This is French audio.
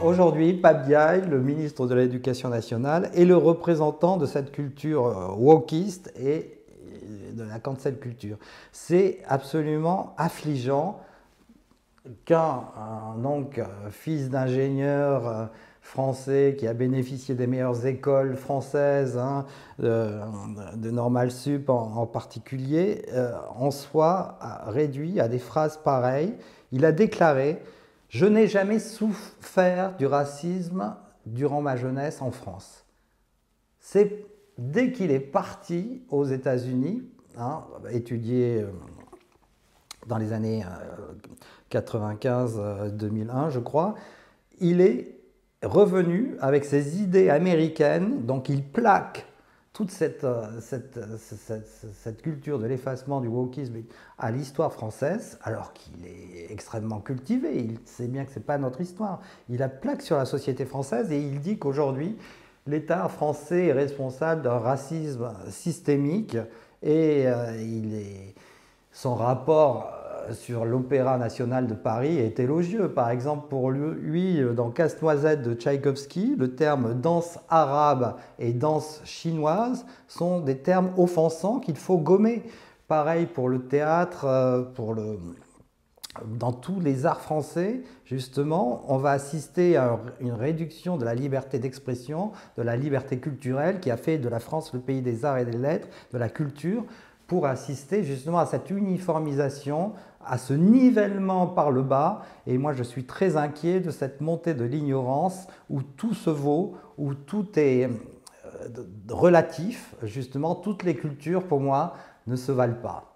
Aujourd'hui, Pape Diaye, le ministre de l'Éducation nationale, est le représentant de cette culture wokiste et de la cancel culture. C'est absolument affligeant qu'un fils d'ingénieur français qui a bénéficié des meilleures écoles françaises, de Normal Sup en particulier, en soit réduit à des phrases pareilles. Il a déclaré « Je n'ai jamais souffert du racisme durant ma jeunesse en France ». C'est dès qu'il est parti aux États-Unis, étudier dans les années 95-2001, je crois, il est revenu avec ses idées américaines, donc il plaque toute cette culture de l'effacement du wokisme à l'histoire française, alors qu'il est extrêmement cultivé, il sait bien que ce n'est pas notre histoire. Il la plaque sur la société française et il dit qu'aujourd'hui, l'État français est responsable d'un racisme systémique et son rapport sur l'Opéra national de Paris est élogieux. Par exemple, pour lui, dans Casse-Noisette de Tchaïkovski, le terme danse arabe et danse chinoise sont des termes offensants qu'il faut gommer. Pareil pour le théâtre, dans tous les arts français, justement, on va assister à une réduction de la liberté d'expression, de la liberté culturelle qui a fait de la France le pays des arts et des lettres, de la culture, pour assister justement à cette uniformisation, à ce nivellement par le bas. Et moi, je suis très inquiet de cette montée de l'ignorance où tout se vaut, où tout est relatif. Justement, toutes les cultures, pour moi, ne se valent pas.